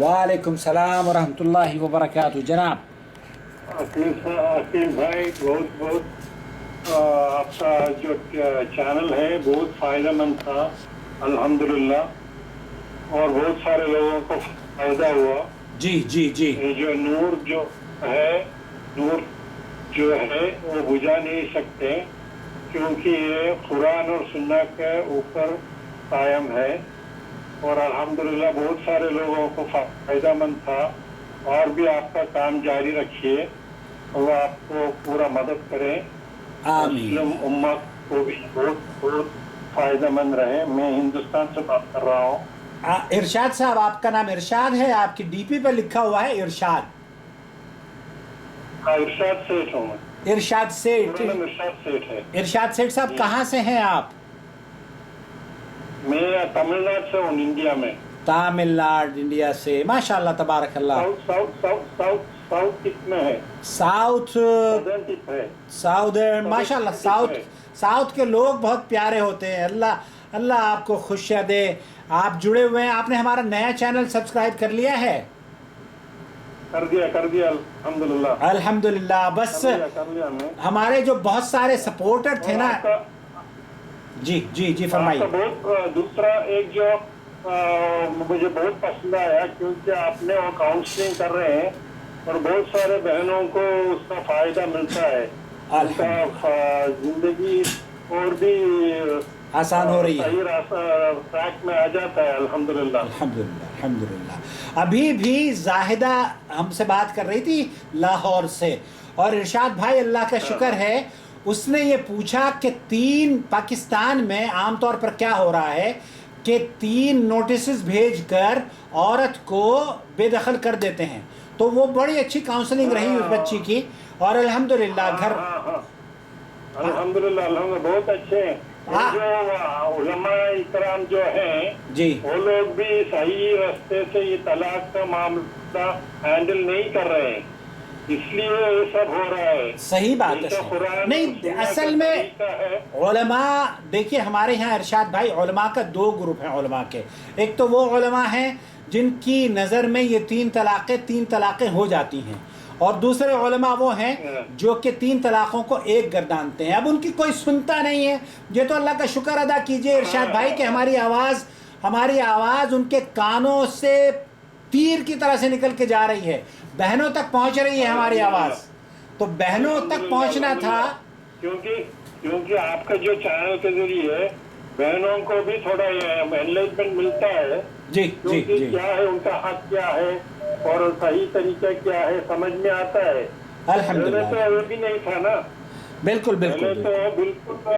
वालेकुम सलाम व रहमतुल्लाहि व बरकातुहू। जनाब आकिब भाई, बहुत बहुत आपका जो चैनल है बहुत फायदेमंद था अल्हम्दुलिल्लाह, और बहुत सारे लोगों को फायदा हुआ। जी जी जी। ये जो नूर जो है वो बुझा नहीं सकते, क्योंकि ये कुरान और सुन्नत के ऊपर कायम है, और अल्हम्दुलिल्लाह बहुत सारे लोगों को फायदेमंद था। और भी आपका काम जारी रखिए, और आपको पूरा मदद करें, मुस्लिम उम्मत को भी बहुत बहुत फायदेमंद रहे। मैं हिंदुस्तान से बात कर रहा हूँ। इरशाद साहब, आपका नाम इरशाद है? आपकी डीपी पर लिखा हुआ है इरशाद। हाँ, इरशाद सेठ हूँ मैं। इरशाद सेठ? इरशाद सेठ है। इरशाद सेठ साहब कहाँ से हैं आप? मैं तमिलनाडु से हूँ, इंडिया में। तमिलनाडु, इंडिया से, माशाल्लाह तबारकल्लाह। साउथ टिप में है। साउथ है। साउदर्न, माशाल्लाह। साउथ के लोग बहुत प्यारे होते हैं। अल्लाह अल्लाह आपको खुशियाँ दे। आप जुड़े हुए हैं। आपने हमारा नया चैनल सब्सक्राइब कर लिया है? कर दिया अल्हम्दुलिल्लाह। अल्हम्दुलिल्लाह। बस कर लिया मैं। हमारे जो बहुत सारे सपोर्टर थे ना। जी जी जी, फरमाइए। बहुत दूसरा एक जो मुझे बहुत पसंद आया, क्योंकि आपने वो काउंसलिंग कर रहे हैं और बहुत सारे बहनों को उसका फायदा मिलता है। उनका जिंदगी और भी आसान हो रही है, सही ट्रैक में आ जाता है। अल्हम्दुलिल्लाह अल्हम्दुलिल्लाह अल्हम्दुलिल्लाह। अभी भी जाहिदा हमसे बात कर रही थी लाहौर से, और इरशाद भाई अल्लाह का शुक्र है, उसने ये पूछा कि पाकिस्तान में आमतौर पर क्या हो रहा है कि 3 नोटिस भेजकर औरत को बेदखल कर देते हैं। तो वो बड़ी अच्छी काउंसलिंग रही उस बच्ची की, और अल्हम्दुलिल्लाह घर अल्हम्दुलिल्लाह बहुत अच्छे हैं। जो उलमा इकराम जो हैं जी, वो लोग भी सही रास्ते से ये तलाक का मामला हैंडल नहीं कर रहे हैं, इसलिए ये सब हो रहा है। सही बात है। नहीं, असल में उलमा, देखिए हमारे यहाँ इरशाद भाई, उलमा का 2 ग्रुप हैं उलमा के। एक तो वो उलमा हैं जिनकी नज़र में ये 3 तलाक़ें हो जाती हैं, और दूसरे उलमा वो हैं जो कि 3 तलाक़ों को एक गर्दानते हैं। अब उनकी कोई सुनता नहीं है। ये तो अल्लाह का शुक्र अदा कीजिए इरशाद भाई कि हमारी आवाज़ उनके कानों से तीर की तरह से निकल के जा रही है, बहनों तक पहुंच रही है हमारी आवाज़। तो बहनों तक पहुंचना था, क्योंकि आपका जो चैनल के जरिए बहनों को भी थोड़ा एनलाइटमेंट मिलता है। जी जी जी। क्या है उनका हक, क्या है और सही तरीका क्या है, समझ में आता है। अल्हम्दुलिल्लाह। पहले तो वो भी नहीं था ना। बिल्कुल बिल्कुल, पहले तो बिल्कुल